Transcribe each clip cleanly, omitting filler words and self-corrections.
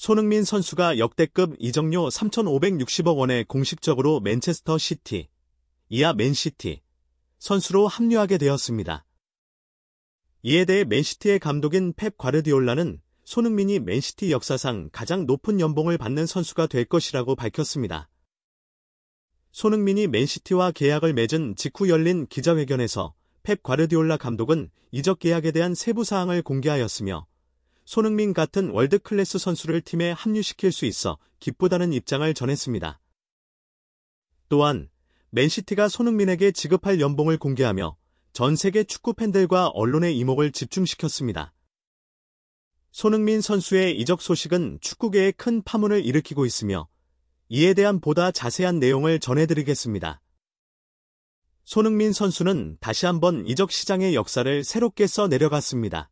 손흥민 선수가 역대급 이적료 3,560억 원에 공식적으로 맨체스터 시티, 이하 맨시티 선수로 합류하게 되었습니다. 이에 대해 맨시티의 감독인 펩 과르디올라는 손흥민이 맨시티 역사상 가장 높은 연봉을 받는 선수가 될 것이라고 밝혔습니다. 손흥민이 맨시티와 계약을 맺은 직후 열린 기자회견에서 펩 과르디올라 감독은 이적 계약에 대한 세부 사항을 공개하였으며 손흥민 같은 월드클래스 선수를 팀에 합류시킬 수 있어 기쁘다는 입장을 전했습니다. 또한 맨시티가 손흥민에게 지급할 연봉을 공개하며 전 세계 축구 팬들과 언론의 이목을 집중시켰습니다. 손흥민 선수의 이적 소식은 축구계에 큰 파문을 일으키고 있으며 이에 대한 보다 자세한 내용을 전해드리겠습니다. 손흥민 선수는 다시 한번 이적 시장의 역사를 새롭게 써내려갔습니다.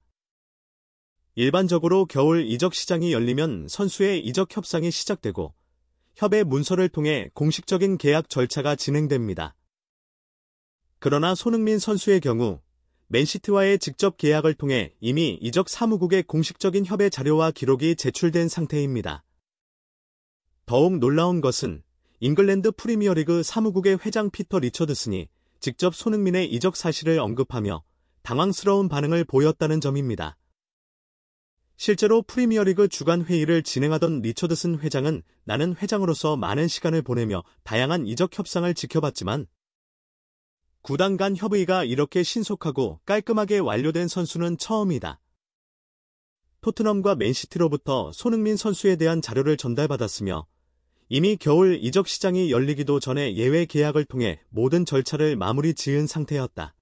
일반적으로 겨울 이적 시장이 열리면 선수의 이적 협상이 시작되고 협의 문서를 통해 공식적인 계약 절차가 진행됩니다. 그러나 손흥민 선수의 경우 맨시티와의 직접 계약을 통해 이미 이적 사무국에 공식적인 협의 자료와 기록이 제출된 상태입니다. 더욱 놀라운 것은 잉글랜드 프리미어리그 사무국의 회장 피터 리처드슨이 직접 손흥민의 이적 사실을 언급하며 당황스러운 반응을 보였다는 점입니다. 실제로 프리미어리그 주간 회의를 진행하던 리처드슨 회장은 나는 회장으로서 많은 시간을 보내며 다양한 이적 협상을 지켜봤지만 구단 간 협의가 이렇게 신속하고 깔끔하게 완료된 선수는 처음이다. 토트넘과 맨시티로부터 손흥민 선수에 대한 자료를 전달받았으며 이미 겨울 이적 시장이 열리기도 전에 예외 계약을 통해 모든 절차를 마무리 지은 상태였다.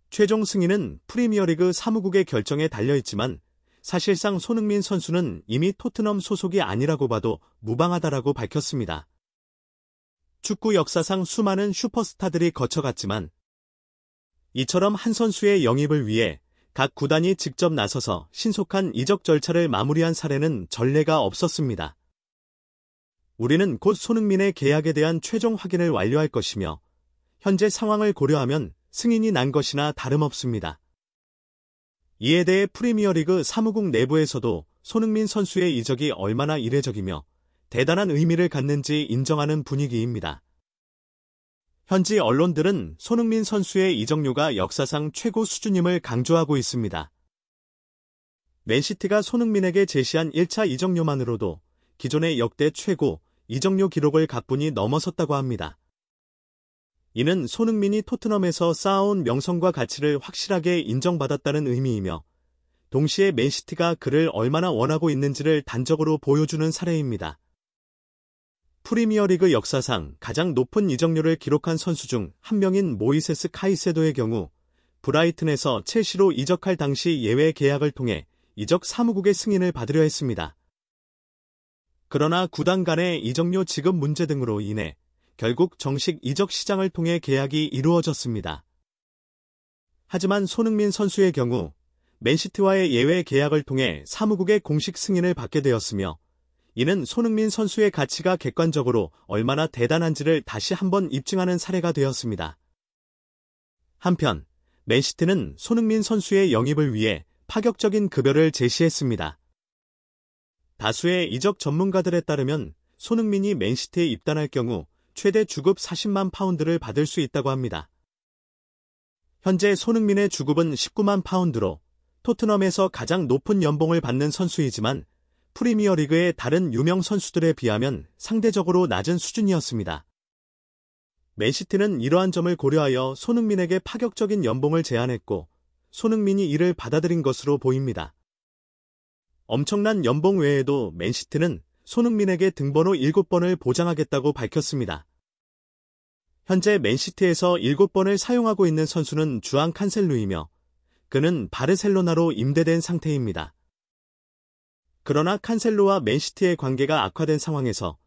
최종 승인은 프리미어리그 사무국의 결정에 달려있지만 사실상 손흥민 선수는 이미 토트넘 소속이 아니라고 봐도 무방하다라고 밝혔습니다. 축구 역사상 수많은 슈퍼스타들이 거쳐갔지만 이처럼 한 선수의 영입을 위해 각 구단이 직접 나서서 신속한 이적 절차를 마무리한 사례는 전례가 없었습니다. 우리는 곧 손흥민의 계약에 대한 최종 확인을 완료할 것이며 현재 상황을 고려하면 승인이 난 것이나 다름없습니다. 이에 대해 프리미어리그 사무국 내부에서도 손흥민 선수의 이적이 얼마나 이례적이며 대단한 의미를 갖는지 인정하는 분위기입니다. 현지 언론들은 손흥민 선수의 이적료가 역사상 최고 수준임을 강조하고 있습니다. 맨시티가 손흥민에게 제시한 1차 이적료만으로도 기존의 역대 최고 이적료 기록을 가뿐히 넘어섰다고 합니다. 이는 손흥민이 토트넘에서 쌓아온 명성과 가치를 확실하게 인정받았다는 의미이며 동시에 맨시티가 그를 얼마나 원하고 있는지를 단적으로 보여주는 사례입니다. 프리미어리그 역사상 가장 높은 이적료를 기록한 선수 중 한 명인 모이세스 카이세도의 경우 브라이튼에서 첼시로 이적할 당시 예외 계약을 통해 이적 사무국의 승인을 받으려 했습니다. 그러나 구단 간의 이적료 지급 문제 등으로 인해 결국 정식 이적 시장을 통해 계약이 이루어졌습니다. 하지만 손흥민 선수의 경우 맨시티와의 예외 계약을 통해 사무국의 공식 승인을 받게 되었으며 이는 손흥민 선수의 가치가 객관적으로 얼마나 대단한지를 다시 한번 입증하는 사례가 되었습니다. 한편 맨시티는 손흥민 선수의 영입을 위해 파격적인 급여를 제시했습니다. 다수의 이적 전문가들에 따르면 손흥민이 맨시티에 입단할 경우 최대 주급 40만 파운드를 받을 수 있다고 합니다. 현재 손흥민의 주급은 19만 파운드로 토트넘에서 가장 높은 연봉을 받는 선수이지만 프리미어리그의 다른 유명 선수들에 비하면 상대적으로 낮은 수준이었습니다. 맨시티는 이러한 점을 고려하여 손흥민에게 파격적인 연봉을 제안했고 손흥민이 이를 받아들인 것으로 보입니다. 엄청난 연봉 외에도 맨시티는 손흥민에게 등번호 7번을 보장하겠다고 밝혔습니다. 현재 맨시티에서 7번을 사용하고 있는 선수는 주앙 칸셀루이며 그는 바르셀로나로 임대된 상태입니다. 그러나 칸셀로와 맨시티의 관계가 악화된 상황에서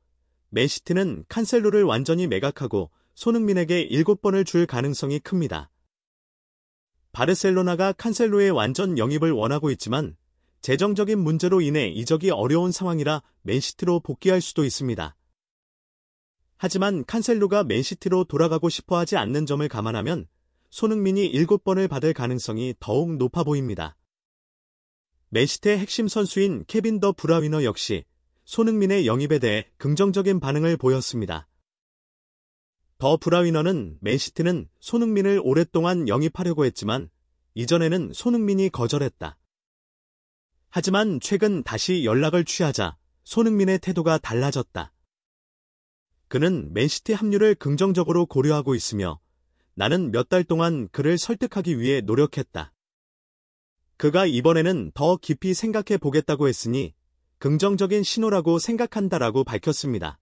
맨시티는 칸셀로를 완전히 매각하고 손흥민에게 7번을 줄 가능성이 큽니다. 바르셀로나가 칸셀로의 완전 영입을 원하고 있지만 재정적인 문제로 인해 이적이 어려운 상황이라 맨시티로 복귀할 수도 있습니다. 하지만 칸셀로가 맨시티로 돌아가고 싶어하지 않는 점을 감안하면 손흥민이 7번을 받을 가능성이 더욱 높아 보입니다. 맨시티의 핵심 선수인 케빈 더 브라위너 역시 손흥민의 영입에 대해 긍정적인 반응을 보였습니다. 더 브라위너는 맨시티는 손흥민을 오랫동안 영입하려고 했지만 이전에는 손흥민이 거절했다. 하지만 최근 다시 연락을 취하자 손흥민의 태도가 달라졌다. 그는 맨시티 합류를 긍정적으로 고려하고 있으며 나는 몇 달 동안 그를 설득하기 위해 노력했다. 그가 이번에는 더 깊이 생각해 보겠다고 했으니 긍정적인 신호라고 생각한다라고 밝혔습니다.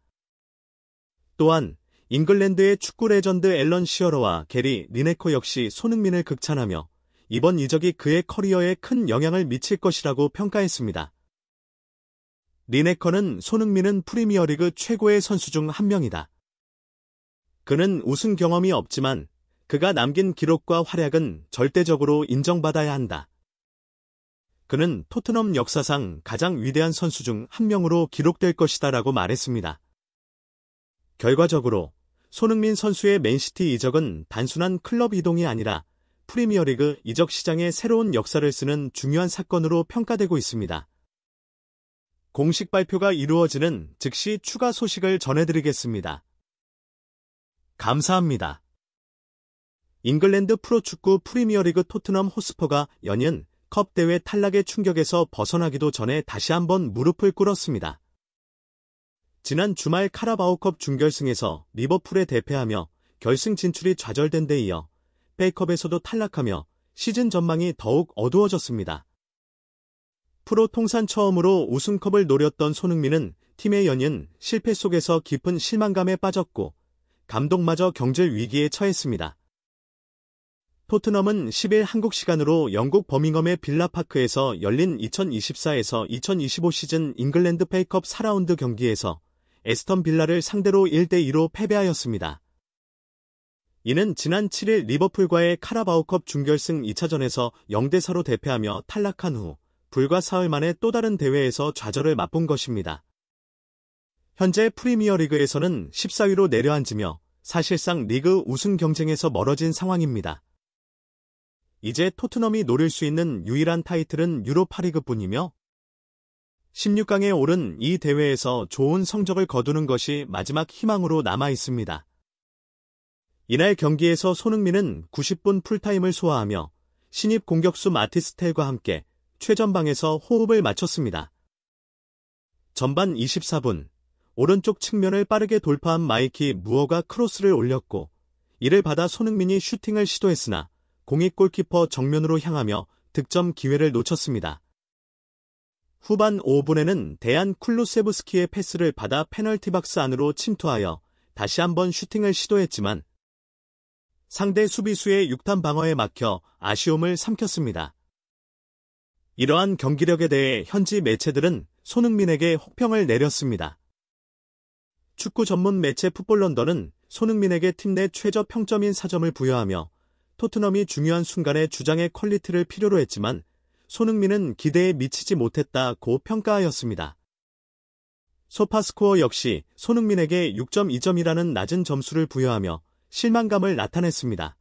또한 잉글랜드의 축구 레전드 앨런 시어러와 게리 리네커 역시 손흥민을 극찬하며 이번 이적이 그의 커리어에 큰 영향을 미칠 것이라고 평가했습니다. 리네커는 손흥민은 프리미어리그 최고의 선수 중 한 명이다. 그는 우승 경험이 없지만 그가 남긴 기록과 활약은 절대적으로 인정받아야 한다. 그는 토트넘 역사상 가장 위대한 선수 중 한 명으로 기록될 것이다 라고 말했습니다. 결과적으로 손흥민 선수의 맨시티 이적은 단순한 클럽 이동이 아니라 프리미어리그 이적 시장의 새로운 역사를 쓰는 중요한 사건으로 평가되고 있습니다. 공식 발표가 이루어지는 즉시 추가 소식을 전해드리겠습니다. 감사합니다. 잉글랜드 프로축구 프리미어리그 토트넘 호스퍼가 연이은 컵 대회 탈락의 충격에서 벗어나기도 전에 다시 한번 무릎을 꿇었습니다. 지난 주말 카라바오컵 준결승에서 리버풀에 대패하며 결승 진출이 좌절된 데 이어 페이컵에서도 탈락하며 시즌 전망이 더욱 어두워졌습니다. 프로 통산 처음으로 우승컵을 노렸던 손흥민은 팀의 연이은 실패 속에서 깊은 실망감에 빠졌고 감독마저 경질 위기에 처했습니다. 토트넘은 10일 한국 시간으로 영국 버밍엄의 빌라파크에서 열린 2024에서 2025 시즌 잉글랜드 페이컵 4라운드 경기에서 에스턴 빌라를 상대로 1대2로 패배하였습니다. 이는 지난 7일 리버풀과의 카라바오컵 준결승 2차전에서 0대4로 대패하며 탈락한 후 불과 사흘 만에 또 다른 대회에서 좌절을 맛본 것입니다. 현재 프리미어리그에서는 14위로 내려앉으며 사실상 리그 우승 경쟁에서 멀어진 상황입니다. 이제 토트넘이 노릴 수 있는 유일한 타이틀은 유로파리그뿐이며 16강에 오른 이 대회에서 좋은 성적을 거두는 것이 마지막 희망으로 남아 있습니다. 이날 경기에서 손흥민은 90분 풀타임을 소화하며 신입 공격수 마티스텔과 함께 최전방에서 호흡을 맞췄습니다. 전반 24분, 오른쪽 측면을 빠르게 돌파한 마이키 무어가 크로스를 올렸고 이를 받아 손흥민이 슈팅을 시도했으나 공이 골키퍼 정면으로 향하며 득점 기회를 놓쳤습니다. 후반 5분에는 데안 쿨루세브스키의 패스를 받아 페널티 박스 안으로 침투하여 다시 한번 슈팅을 시도했지만 상대 수비수의 6탄 방어에 막혀 아쉬움을 삼켰습니다. 이러한 경기력에 대해 현지 매체들은 손흥민에게 혹평을 내렸습니다. 축구 전문 매체 풋볼런던은 손흥민에게 팀 내 최저 평점인 4점을 부여하며 토트넘이 중요한 순간에 주장의 퀄리티를 필요로 했지만 손흥민은 기대에 미치지 못했다고 평가하였습니다. 소파스코어 역시 손흥민에게 6.2점이라는 낮은 점수를 부여하며 실망감을 나타냈습니다.